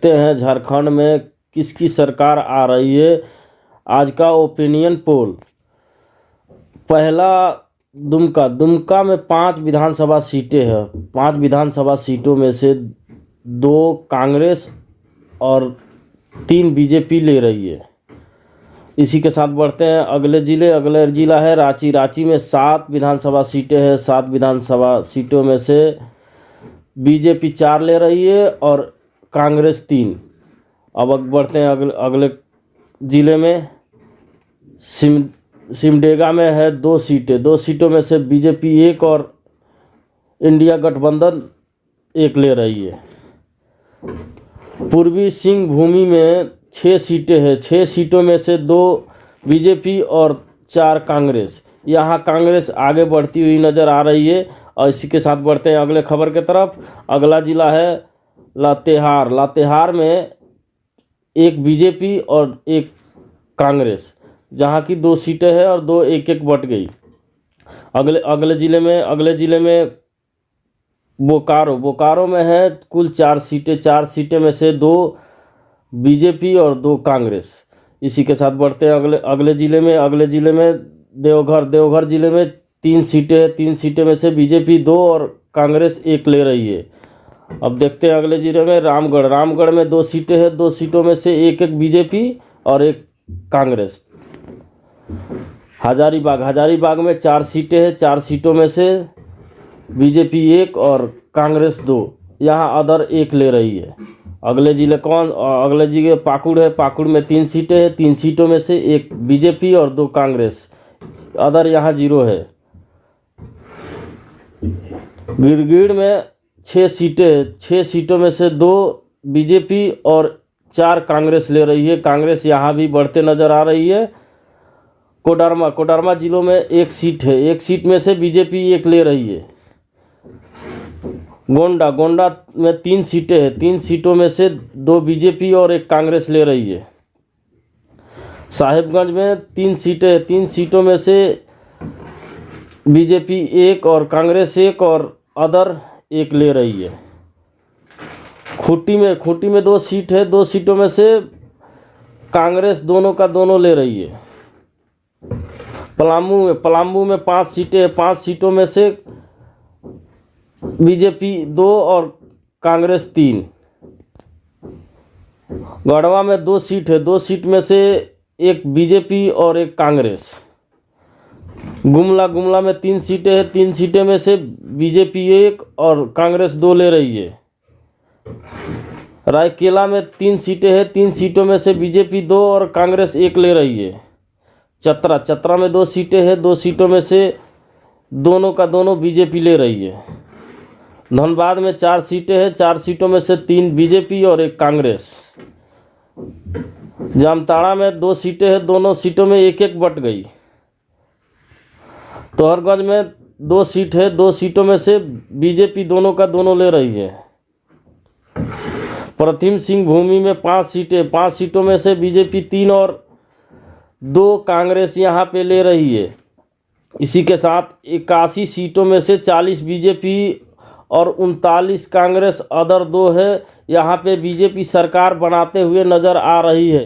देखते हैं झारखंड में किसकी सरकार आ रही है। आज का ओपिनियन पोल। पहला दुमका में 5 विधानसभा सीटें हैं। 5 विधानसभा सीटों में से 2 कांग्रेस और 3 बीजेपी ले रही है। इसी के साथ बढ़ते हैं अगले जिला है रांची। रांची में 7 विधानसभा सीटें हैं। 7 विधानसभा सीटों में से बीजेपी 4 ले रही है और कांग्रेस 3। अब बढ़ते हैं अगले जिले में सिमडेगा में है 2 सीटें। 2 सीटों में से बीजेपी 1 और इंडिया गठबंधन 1 ले रही है। पूर्वी सिंहभूमि में 6 सीटें हैं। 6 सीटों में से 2 बीजेपी और 4 कांग्रेस। यहाँ कांग्रेस आगे बढ़ती हुई नज़र आ रही है। और इसी के साथ बढ़ते हैं अगले खबर की तरफ। अगला जिला है लातेहार। लातेहार में 1 बीजेपी और 1 कांग्रेस, जहाँ की 2 सीटें हैं और 2 एक बट गई। अगले जिले में बोकारो में है कुल 4 सीटें। 4 सीटें में से 2 बीजेपी और 2 कांग्रेस। इसी के साथ बढ़ते हैं अगले जिले में देवघर जिले में 3 सीटें हैं। 3 सीटें में से बीजेपी 2 और कांग्रेस 1 ले रही है। अब देखते हैं अगले जिले में रामगढ़ में 2 सीटें हैं। 2 सीटों में से 1 बीजेपी और 1 कांग्रेस। हजारीबाग में 4 सीटें हैं। 4 सीटों में से बीजेपी 1 और कांग्रेस 2। यहाँ अदर 1 ले रही है। अगले जिले पाकुड़ है। पाकुड़ में 3 सीटें हैं। 3 सीटों में से 1 बीजेपी और 2 कांग्रेस। अदर यहाँ 0 है। गिरगिट में 6 सीटें हैं। 6 सीटों में से 2 बीजेपी और 4 कांग्रेस ले रही है। कांग्रेस यहाँ भी बढ़ते नज़र आ रही है। कोडरमा जिलों में 1 सीट है। 1 सीट में से बीजेपी 1 ले रही है। गोंडा में 3 सीटें हैं। 3 सीटों में से 2 बीजेपी और 1 कांग्रेस ले रही है। साहिबगंज में 3 सीटें हैं। 3 सीटों में से बीजेपी 1 और कांग्रेस 1 और अदर 1 ले रही है। खूंटी में 2 सीट है। 2 सीटों में से कांग्रेस दोनों का दोनों ले रही है। पलामू में 5 सीटें हैं। 5 सीटों में से बीजेपी 2 और कांग्रेस 3। गढ़वा में 2 सीट है। 2 सीट में से 1 बीजेपी और 1 कांग्रेस। गुमला में 3 सीटें हैं। 3 सीटें में से बीजेपी 1 और कांग्रेस 2 ले रही है। रायकेला में 3 सीटें हैं। 3 सीटों में से बीजेपी 2 और कांग्रेस 1 ले रही है। चतरा में 2 सीटें हैं। 2 सीटों में से दोनों का दोनों बीजेपी ले रही है। धनबाद में 4 सीटें हैं। 4 सीटों में से 3 बीजेपी और 1 कांग्रेस। जामताड़ा में 2 सीटें हैं। दोनों सीटों में 1 बट गई। तोहरगंज में 2 सीट है। 2 सीटों में से बीजेपी दोनों का दोनों ले रही है। पश्चिम सिंहभूमि में 5 सीटें। 5 सीटों में से बीजेपी 3 और 2 कांग्रेस यहाँ पे ले रही है। इसी के साथ 81 सीटों में से 40 बीजेपी और 39 कांग्रेस, अदर 2 है। यहाँ पे बीजेपी सरकार बनाते हुए नज़र आ रही है।